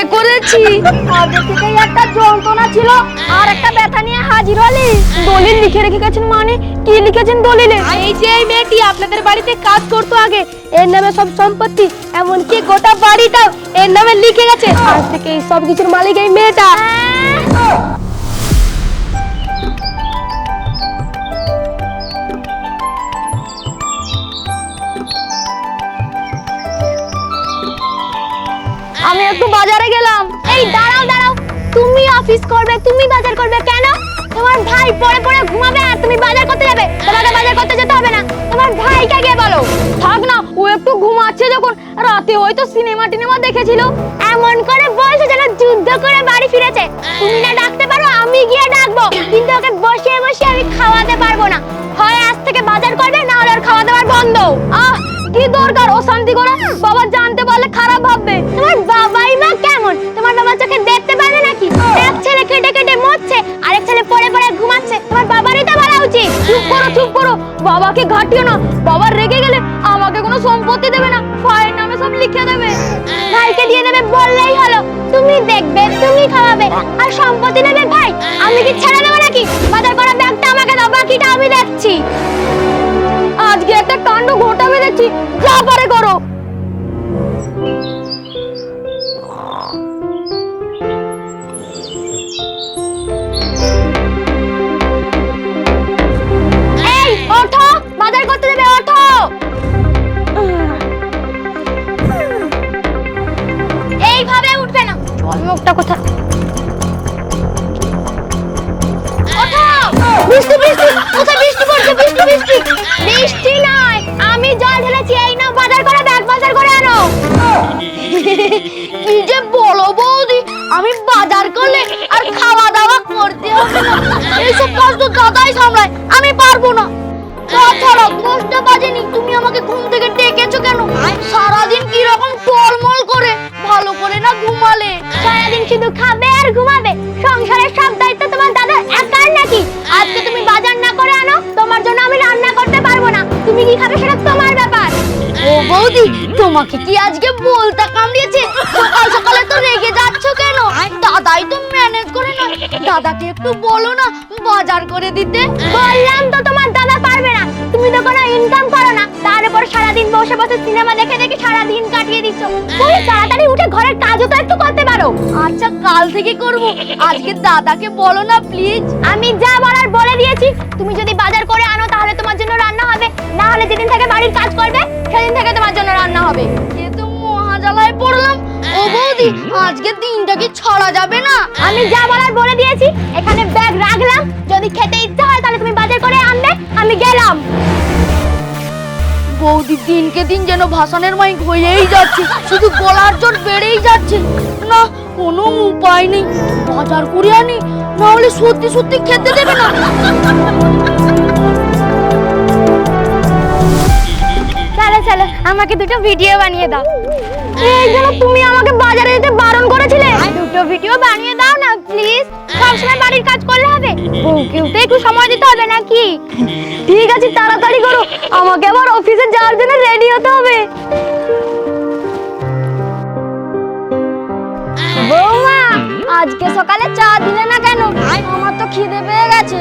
বিয়ে করেছি। আগে থেকেই একটা যন্ত্রণা ছিল আর একটা ব্যথা নিয়ে হাজির হলি। দলিল লিখে রেখে গেছেন মানে? কি লিখেছেন দলিলে? এই যে এই মেয়েটি আপনাদের বাড়িতে কাজ করতো আগে, এর নামে সব সম্পত্তি এমনকি গোটা বাড়িটাও এর নামে লিখে গেছে। আজ থেকে এই সব কিছুর মালিক এই মেয়েটা। আমি একটু বাজারে গেলাম। এই দাঁড়াও দাঁড়াও, তুমি অফিস করবে, তুমি বাজার করবে কেন? তোমার ভাই পড়ে পড়ে ঘুমাবে আর তুমি বাজার করতে যাবে? তোমাকে বাজার করতে যেতে হবে না, তোমার ভাইকে গিয়ে বলো। থাক না, ও একটু ঘুমাচ্ছে যখন, রাতে হয়তো সিনেমা দেখেছিল। এমন করে বলছে যেন যুদ্ধ করে বাড়ি ফিরেছে। তুমি না ডাকতে পারো, আমি গিয়ে ডাকবো, কিন্তু ওকে বসিয়ে বসিয়ে আমি খাওয়াতে পারবো না। হয় আজ থেকে বাজার করবে, না হলে আর খাওয়া দাওয়ার বন্ধ। কি দরকার অশান্তি করা? বাবা জানতে পারলে খারাপ ভাববে। তোমার বাবাই বা কেমন? তোমার বাবা চোখে দেখতে পারে নাকি? এক ছেলে কেটে কেটে মরছে, আরেক ছেলে পড়ে পড়ে ঘুমাচ্ছে। তোমার বাবারই তো বলা উচিত। চুপ করো চুপ করো, বাবাকে ঘাটিও না। বাবা রেগে গেলে আমাকে কোনো সম্পত্তি দেবে না, ভাইয়ের নামে সব লিখে দেবে। ভাইকে দিয়ে দেবে বললেই হলো। তুমি দেখবে, তুমি খাওয়াবে, আর সম্পত্তি নেবে ভাই। আমি কি ছেড়ে দেবো নাকি? বাজার করা ব্যাগটা আমাকে দাও, বাকিটা আমি দেখছি। আজকে একটা কাণ্ড ঘটাবে দেখছি, যা পারে করো। এই ওঠো, বাজার করতে যাবে, ওঠো। এইভাবে উঠবে না, চল মুখটা কোথায়? বৃষ্টি বৃষ্টি, কোথায় বৃষ্টি পড়ছে? বৃষ্টি বৃষ্টি বৃষ্টি নয়, আমি জল ঢেলেছি। এই নাও বাজার করে, ব্যাগ বাজার করে আনো। কি যে বলো বৌদি, আমি বাজার করলে আর খাওয়া দাওয়া করতে হবে না। এইসব কাজ তো দাদাই সামলায়, আমি পারবো না। তাছাড়া 10টা বাজেনি, তুমি আমাকে ঘুম থেকে ডেকেছো কেন? সারাদিন কি রকম টলমল করে, ভালো করে না ঘুমালে? সারাদিন শুধু খাবে আর ঘুমাবে, সংসারের সব দায়িত্ব তোমার দাদার একার নাকি? আজকে তুমি বাজার না করে আনো, তোমার জন্য আমি রান্না করতে পারবো না। তুমি কি খাবে সেটা তোমার ব্যাপার। ও বৌদি, তোমাকে কি আজকে বলতা কামড়িয়েছে? সকাল সকালে তো রেগে যাচ্ছ কেন? দাদাই তো ম্যানেজ করে না, দাদাকে একটু বলো না বাজার করে দিতে। বললাম তো তোমার দাদা পারবে না। তুমি তো কোনো ইনকাম করো না, তার উপর সারাদিন বসে বসে সিনেমা দেখে দেখে সারাদিন কাটিয়ে দিচ্ছ। তুমি তাড়াতাড়ি উঠে ঘরের কাজও তো একটু করতে পারো। আচ্ছা কাল থেকে করব, আজকে দাদাকে বলো না প্লিজ। আমি যা বলার বলে দিয়েছি। তুমি যদি বাজার করে আনো তাহলে তোমার জন্য রান্না হবে, না হলে যেদিন থেকে বাড়ির কাজ করবে সেদিন থেকে তোমার জন্য রান্না হবে। এ তো মহাজালায় পড়লাম। ও বৌদি, আজকে দিনটা কি ছড়া যাবে না? আমি যা বলার বলে দিয়েছি, এখানে ব্যাগ রাখলাম, যদি খেতে ইচ্ছা হয় তাহলে তুমি বাজার করে আনবে, আমি গেলাম। বৌদি দিনকে দিন যেন ভাসানের মাইক হয়েই যাচ্ছে, শুধু গলার জোর বেড়েই যাচ্ছে। না কোনো উপায় নেই, বাজার করে আনি, না হলে সত্যি সত্যি খেতে দেবে না। চলো চলো, আমাকে দুটো ভিডিও বানিয়ে দাও। এই জন্য তুমি আমাকে বাজারে যেতে বারণ করেছিলে। দুটো ভিডিও বানিয়ে দাও না প্লিজ। সবসময় বাড়ির কাজ করলে হবে? বউকেও তো একটু সময় দিতে হবে নাকি? ঠিক আছে তাড়াতাড়ি করো, আমাকে আবার অফিসে যাওয়ার জন্য রেডি হতে হবে। বৌমা, আজকে সকালে চা দিলে না কেন? আমার তো খিদে পেয়ে গেছে।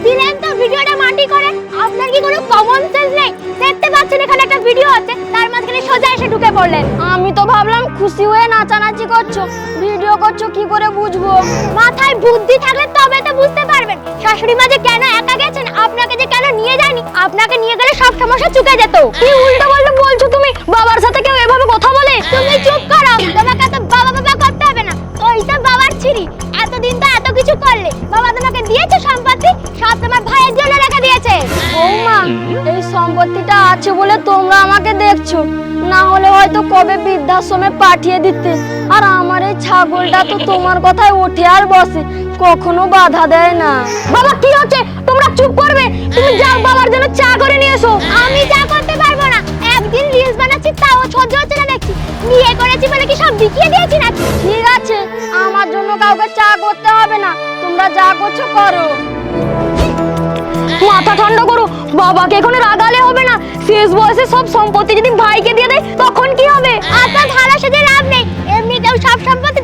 দিলেন তো, ভিডিওটা মাটি করে। আপনার কি কোনো কমন সেন্স নেই? দেখতে পাচ্ছেন এখানে একটা ভিডিও আছে, তার মাঝখানে সোজা এসে ঢুকে পড়লেন। আমি তো ভাবলাম খুশি হয়ে নাচানাচি করছো, ভিডিও করছো কি করে বুঝবো? মাথায় বুদ্ধি থাকলে তবে তো বুঝতে পারবেন। শাশুড়ি মা যে কেন একা গেছেন, আপনাকে যে কেন নিয়ে যায়নি, আপনাকে নিয়ে গেলে সব সমস্যা চুকে যেত। কি উল্টো পাল্টা বলছো তুমি? বাবার সাথে কেউ এভাবে কথা বলে? তুমি চুপ করো, তোমাকে তো বাবা বাবা করতে হবে না। ওই তো বাবার ছিরি, এতদিন তো এত কিছু করলে, বাবা তোমাকে দিয়েছে সম্পত্তি, সব তোমার ভাইয়ের জন্য রেখে দিয়েছে। বৌমা, এই সম্পত্তিটা আছে বলে তোমরা আমাকে দেখছো, না হলে হয়তো কবে বৃদ্ধাশ্রমে পাঠিয়ে দিতে। আর আমার এই ছাগলটা তো তোমার কথায় ওঠে আর বসে, কখনো বাধা দেয় না। বাবা কি হচ্ছে? তোমরা চুপ করবে? তুমি যাও বাবার জন্য চা করে নিয়ে এসো। আমি চা করতে পারবো না, একদিন রিলস বানাচ্ছি তাও সহ্য হচ্ছে না দেখছি। বিয়ে করেছি বলে কি সব বিকিয়ে দিয়েছি নাকি? ঠিক আছে, আমার জন্য কাউকে চা করতে হবে না, তোমরা যা করছো করো। মাথা ঠান্ডা করো, বাবাকে এখন রাগালে হবে না। শেষ বয়সে সব সম্পত্তি যদি ভাইকে দিয়ে দেয় তখন কি হবে? আচ্ছা ভালো সেজে লাভ নেই, এমনিতেও সব সম্পত্তি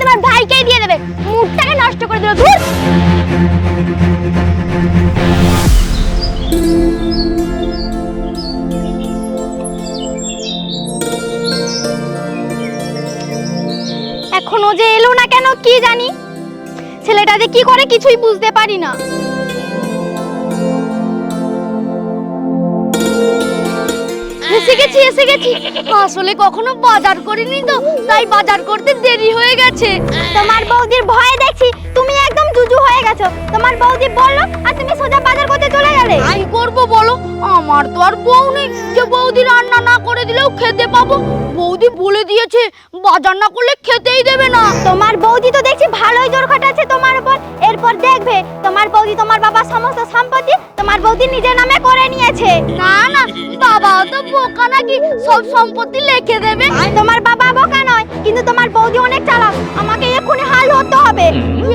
এখনো যে এলো না কেন কি জানি। ছেলেটা যে কি করে কিছুই বুঝতে পারি না। এসে গেছি। আসলে কখনো বাজার করিনি তো, তাই বাজার করতে দেরি হয়ে গেছে। তোমার বৌদির ভয়ে দেখছি তুমি একদম জুজু হয়ে গেছো। তোমার বৌদি বললো আর তুমি সোজা বাজার করতে চলে গেলে। কি করব বলো, আমার তো আর বউ নেই যে বৌদি রান্না না করে দিলেও খেতে পাবো। বৌদি বলে দিয়েছে বাজার না করলে খেতেই দেবে না। তোমার বৌদি তো দেখছি ভালোই জোর খাটাচ্ছে তোমার উপর। এরপর দেখবে তোমার বৌদি তোমার বাবার সমস্ত সম্পত্তি তোমার বৌদি নিজের নামে করে নিয়েছে। না না, বাবা তো বোকা নাকি সব সম্পত্তি লিখে দেবে? তোমার বাবা বোকা নয়, কিন্তু তোমার বৌদি অনেক চালাক। আমাকে এক্ষুনি হাল ধরতে হবে।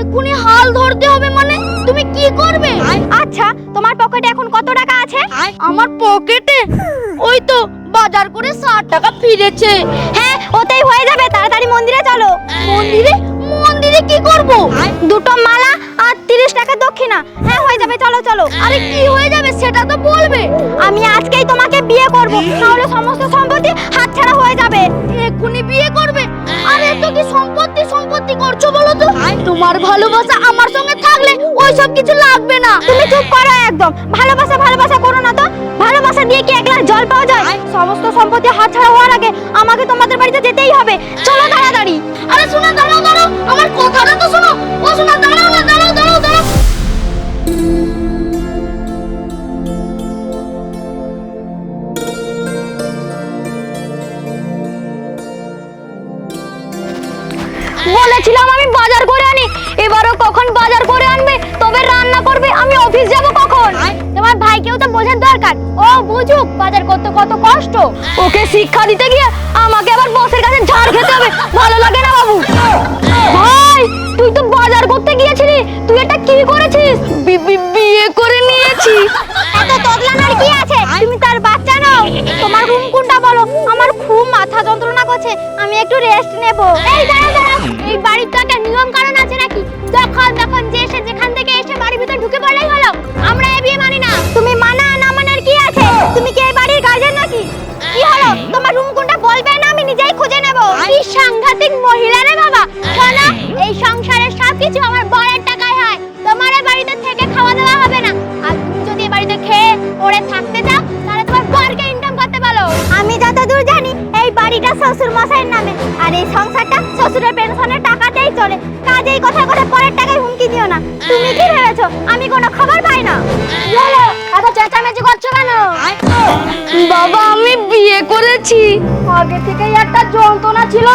এক্ষুনি হাল ধরতে হবে মানে তুমি কি করবে? আচ্ছা, তোমার পকেটে এখন কত টাকা আছে? আমার পকেটে ওই তো বাজার করে 60 টাকা ফিরেছে। হ্যাঁ, ওতেই হয়ে যাবে। তাড়াতাড়ি মন্দিরে চলো। মন্দিরে কি করব? দুটো মালা আর 30 টাকা দক্ষিণা। হ্যাঁ, হয়ে যাবে, চলো চলো। আরে কি হয়ে যাবে সেটা তো বলবে। আমি আজকেই তোমাকে বিয়ে করব, নাহলে সমস্ত সম্পত্তি হাতছাড়া হয়ে যাবে। এক্ষুনি বিয়ে করবে? আরে তো কি সম্পত্তি করছো বলো তো? তোমার ভালোবাসা আমার সঙ্গে থাকলে ওইসব কিছু লাগবে না। তুমি চুপ করো একদম। ভালোবাসা করো না তো। ভালোবাসা দিয়ে কি এক গ্লাস জল পাওয়া যায়? সমস্ত সম্পত্তি হাতছাড়া হওয়ার আগে আমাকে তোমাদের বাড়িতে যেতেই হবে। চলো তাড়াতাড়ি। আরে শোনো, দাঁড়াও, আমার কথাটা তো শোনো। ও শোনো, দাঁড়াও না, দাঁড়াও। বলেছিলাম আমি বাজার করে আনি, এবারও কখন বাজার করে আনবে তবে রান্না করবে? আমি অফিস যাব কখন? তোমার ভাইকেও তো বোঝার দরকার, ও বুঝুক বাজার করতে কত কষ্ট। ওকে শিক্ষা দিতে গিয়ে আমাকে আবার বসের কাছে ঝাড় খেতে হবে, ভালো লাগে না বাবু। ভাই, তুই তো বাজার করতে গিয়েছিলি, তুই এটা কি করেছিস? বিয়ে করে নিয়েছি। এত তোদলানোর কি আছে? তুমি তার বাচ্চা নাও। তোমার রুম কোনটা বলো? আমার খুব মাথা যন্ত্রণা করছে, আমি একটু রেস্ট নেব। এই দাঁড়াও, এই বাড়ির তো একটা নিয়ম কারণ আছে নাকি? যখন যে এসে যেখান থেকে এসে বাড়ির ভিতর ঢুকে পড়লেই হলো। আমরা এই বিয়ে মানি না। তুমি মানা না মানার কি আছে? তুমি কি এই বাড়ির গার্জেন নাকি? কি হলো, তোমার রুম কোনটা বলবে না? আমি নিজেই খুঁজে নেব। কি সাংঘাতিক মহিলা রে বাবা। শোনো, এই সংসারের সবকিছু আমার বরের টাকায় হয়। তোমার এই বাড়িতে থেকে খাওয়া দাওয়া হবে না। আর তুমি যদি এই বাড়িতে খেয়ে পড়ে থাকতে চাও তাহলে তোমার বরকে ইনকাম করতে বলো। আমি যতদূর জানি এই বাড়িটা শ্বশুর মশাইয়ের নামে, আর এই সংসারটা শ্বশুরের পেনশনের টাকাতেই চলে। কাজেই কথা পরের টাকায় হুমকি দিও না। তুমি কি ভেবেছো আমি কোনো খবর পাই না? এত চেঁচামেচি করছো কেন? বাবা, আমি বিয়ে করেছি। আগে থেকেই একটা যন্ত্রণা ছিল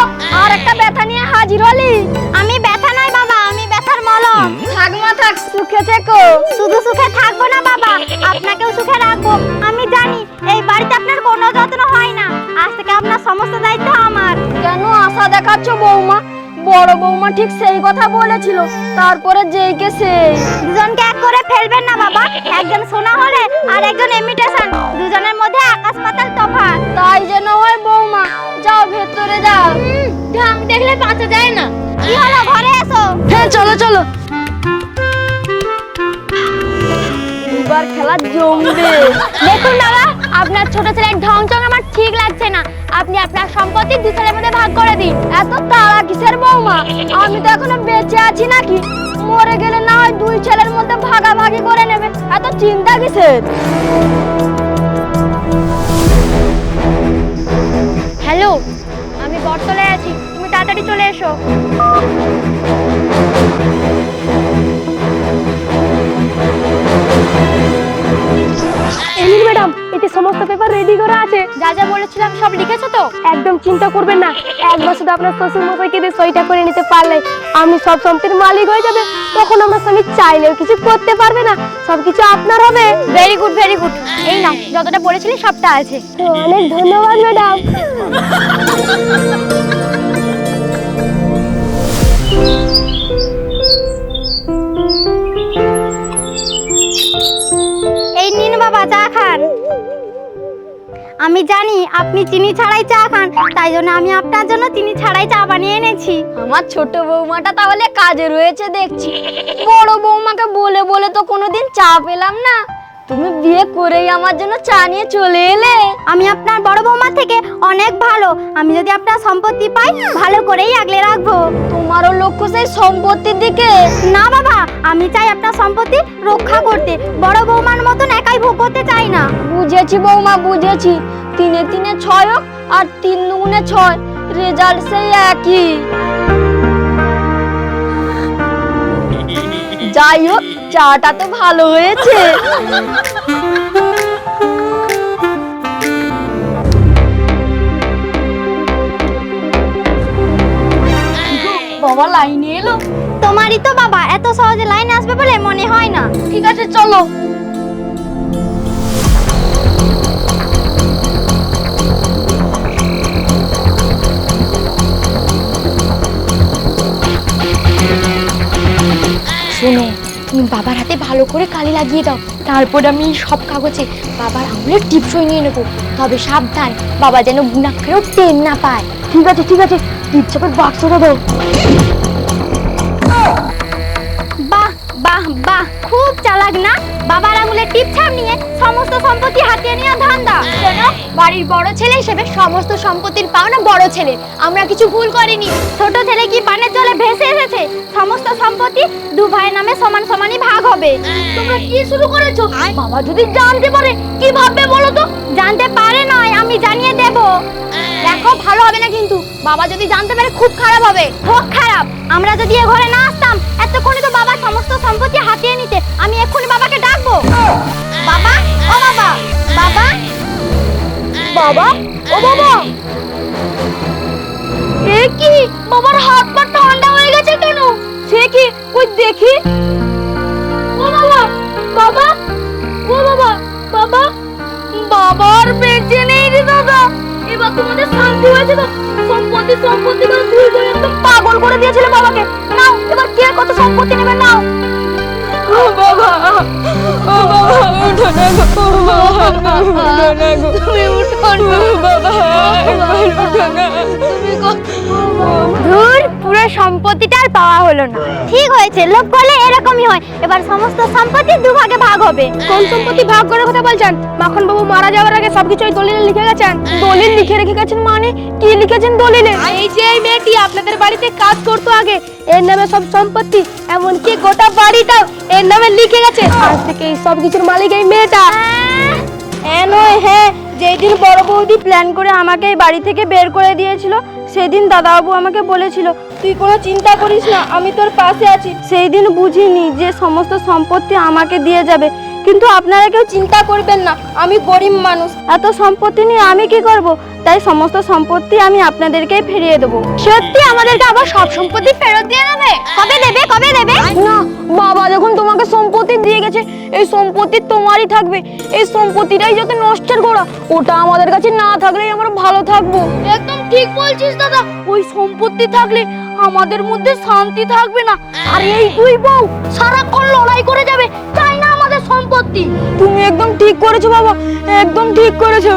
আর একটা ব্যথা নিয়ে হাজির হলি। আমি ব্যথা নয় বাবা, আমি ব্যথার মলম। থাক মা থাক, সুখে থেকো। শুধু সুখে থাকবো না বাবা, আপনাকেও সুখে রাখবো। আমি জানি এই বাড়িতে আপনার কোনো যত্ন হয় না, আজ থেকে আপনার সমস্ত দায়িত্ব আমার। কেন আশা দেখাচ্ছ বৌমা? বড় বৌমা ঠিক সেই কথা বলেছিল, তারপরে যেই কে সেই। দুজনকে এক করে ফেলবেন না বাবা, একজন সোনা হলে আর একজন ইমিটেশন। দুজনের মধ্যে আকাশ পাতাল তফাৎ। তাই যেন হয় বৌমা, যাও ভেতরে যাও। ঢং দেখলে বাঁচা যায় না। কি হলো, ঘরে এসো। হ্যাঁ চলো। এবার খেলা জমবে। দেখুন বাবা, আপনার ছোট ছেলের ঢং চং আমার ঠিক লাগছে না। আপনি আপনার সম্পত্তি দুই ছেলের মধ্যে ভাগ করে দিন। এত তাড়া কিসের বৌমা? আমি তো এখনো বেঁচে আছি নাকি? মরে গেলে না হয় দুই ছেলের মধ্যে ভাগাভাগি করে নেবে, এত চিন্তা কিসের? হ্যালো, আমি বটতলায় আছি, তুমি তাড়াতাড়ি চলে এসো। এমিল ম্যাডাম, এতে সমস্ত পেপার রেডি করা আছে। যা যা বলেছিলাম সব লিখেছো তো? একদম চিন্তা করবেন না, একবার শুধু আপনার শ্বশুর মশাইকে দিয়ে সইটা করে নিতে পারলে আমি সব সম্পত্তির মালিক হয়ে যাবে। তখন আমার স্বামী চাইলেও কিছু করতে পারবে না, সবকিছু আপনার হবে। Very good. এই নাও, যতটা বলেছিলি সবটা আছে। অনেক ধন্যবাদ ম্যাডাম। এই নিন বাবা, চা খান। আমি জানি আপনি চিনি ছাড়াই চা খান, তাই জন্য আমি আপনার জন্য চিনি ছাড়াই চা বানিয়ে এনেছি। আমার ছোট বৌমাটা তাহলে কাজে রয়েছে দেখছি। বড় বৌমাকে বলে তো কোনোদিন চা পেলাম না। তুমি বিয়ে করেই আমার জন্য চা নিয়ে চলে এলে। আমি আপনার বড় বৌমা থেকে অনেক ভালো। আমি যদি আপনার সম্পত্তি পাই ভালো করেই আগলে রাখবো। তোমারও লক্ষ্য সেই সম্পত্তির দিকে? না বাবা, আমি চাই আপনার সম্পত্তি রক্ষা করতে। বড় বৌমার মতন একাই ভোগ করতে চাই না। বুঝেছি বৌমা, বুঝেছি। 3 × 3 = 6 হোক আর 3 × 2 = 6, রেজাল্ট সেই একই। যাই হোক, চাটা তো ভালো হয়েছে। বাবা লাইনে এলো। তোমারই তো বাবা, এত সহজে লাইনে আসবে বলে মনে হয় না। ঠিক আছে, চলো। শোনো, তুমি বাবার হাতে ভালো করে কালি লাগিয়ে দাও। তারপর আমি সব কাগজে বাবার আঙুলের টিপসই নিয়ে নেবো। তবে সাবধান, বাবা যেন গুণাক্ষরেও টেন না পায়। ঠিক আছে, ঠিক আছে। টিপছাপের বাক্সটা দাও। বাহ বাহ বাহ, খুব চালাক না? বাবার আঙুলের টিপছাপ নিয়ে সমস্ত সম্পত্তি হাতিয়ে নেওয়া ধান্দা। শোনো, বাড়ির বড় ছেলে হিসেবে সমস্ত সম্পত্তির পাওনা বড় ছেলে। আমরা কিছু ভুল করিনি। ছোট ছেলে কি বানের জলে ভেসে এসেছে? সমস্ত সম্পত্তি দু ভাইয়ের নামে সমান সমানই ভাগ হবে। তোমরা কি শুরু করেছো? বাবা যদি জানতে পারে কি ভাববে বলো তো? জানতে পারে নয়, আমি জানিয়ে দেব। দেখো, ভালো হবে না কিন্তু। বাবা যদি জানতে পারে খুব খারাপ হবে। হোক খারাপ, আমরা যদি এ ঘরে না আসতাম এতক্ষণে তো বাবা সমস্ত সম্পত্তি হাতিয়ে নিতে। আমি এক্ষুনি বাবাকে ডাকবো। বাবা, ও বাবা, বাবা, বাবা, ও বাবা। এ কি, বাবার হাত পা ঠান্ডা হয়ে গেছে কেন? সে কি, কই দেখি। ও বাবা, বাবা, ও বাবা, বাবা। বাবার বেঁচে নেই রে দাদা। এবার তোমাদের শান্তি হয়েছে তো? সম্পত্তি সম্পত্তি করে ভুল করে একদম পাগল করে দিয়েছিলে বাবাকে। নাও, এবার কে কত সম্পত্তি নেবে নাও। ও বাবা, ও বাবা, উঠো না গো, বাবা, উঠো না গো, তুমি উঠো না বাবা, উঠো না তুমি গো। ধুর, পুরো সম্পত্তিটা আর পাওয়া হলো না। ঠিক হয়েছে, লোভ করলে এরকমই হয়। এবার সমস্ত সম্পত্তি দুভাগে ভাগ হবে। কোন সম্পত্তি ভাগ করার কথা বলছেন? মাখন বাবু মারা যাওয়ার আগে সবকিছু এই দলিলে লিখে গেছেন। দলিল লিখে রেখে গেছেন মানে? কি লিখেছেন দলিলে? এই যে এই মেয়েটি আপনাদের বাড়িতে কাজ করতো আগে, এর নামে সব সম্পত্তি, এমনকি গোটা বাড়িটাও এর নামে লিখে গেছে। আজ থেকে এই সব কিছুর মালিক এই মেয়েটা। হ্যাঁ, যেদিন বড় বৌদি প্ল্যান করে আমাকে এই বাড়ি থেকে বের করে দিয়েছিল, সেদিন দাদাবাবু আমাকে বলেছিল, তুই কোনো চিন্তা করিস না, আমি তোর পাশে আছি। সেই দিন বুঝিনি যে সমস্ত সম্পত্তি আমাকে দিয়ে যাবে। কিন্তু আপনারা কেউ চিন্তা করবেন না, আমি গরিব মানুষ, এত সম্পত্তি নিয়ে আমি কি করব? তাই সমস্ত সম্পত্তি আমি আপনাদেরকেই ফিরিয়ে দেবো। সত্যি আমাদেরকে আবার সব সম্পত্তি ফেরত দিয়ে দেবে? কবে দেবে, কবে দেবে? না, বাবা যখন তোমাকে সম্পত্তি দিয়ে গেছে, এই সম্পত্তি তোমারই থাকবে। এই সম্পত্তিটাই যত নষ্টের গোড়া, ওটা আমাদের কাছে না থাকলেই আমরা ভালো থাকবো। একদম ঠিক বলছিস দাদা। ওই সম্পত্তি থাকলে আমাদের মধ্যে শান্তি থাকবে না। আর এই দুই বউ সারাক্ষণ লড়াই করে যাবে, চাই না আমাদের সম্পত্তি। তুমি একদম ঠিক করেছো বাবা, একদম ঠিক করেছো।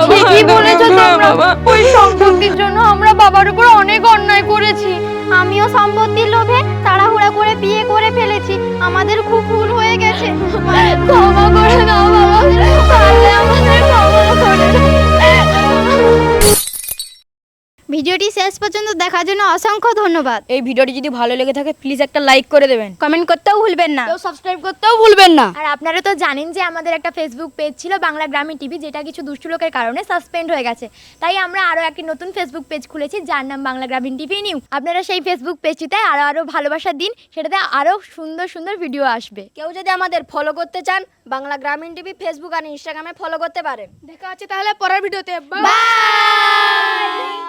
ঠিকই বলেছো তোমরা। ওই সম্পত্তির জন্য আমরা বাবার উপর অনেক অন্যায় করেছি। আমিও সম্পত্তির লোভে তাড়াহুড়া করে বিয়ে করে ফেলেছি। আমাদের খুব ভুল হয়ে গেছে। ক্ষমা করে দাও বাবা, পারলে আমাদের ক্ষমা করে দাও। ভিডিওটি শেষ পর্যন্ত দেখার জন্য অসংখ্য ধন্যবাদ। এই ভিডিওটি যদি ভালো লেগে থাকে প্লিজ একটা লাইক করে দেবেন। কমেন্ট করতেও ভুলবেন না। সাবস্ক্রাইব করতেও ভুলবেন না। আর আপনারা তো জানেন যে আমাদের একটা ফেসবুক পেজ ছিল বাংলা গ্রামীণ টিভি, যেটা কিছু দুষ্টু লোকের কারণে সাসপেন্ড হয়ে গেছে। তাই আমরা আরও একটি নতুন ফেসবুক পেজ খুলেছি, যার নাম বাংলা গ্রামীণ টিভি নিউ। আপনারা সেই ফেসবুক পেজটিতে আরও ভালোবাসা দিন, সেটাতে আরও সুন্দর সুন্দর ভিডিও আসবে। কেউ যদি আমাদের ফলো করতে চান, বাংলা গ্রামীণ টিভি ফেসবুক আর ইনস্টাগ্রামে ফলো করতে পারেন। দেখা হচ্ছে তাহলে পরের ভিডিওতে। বাই।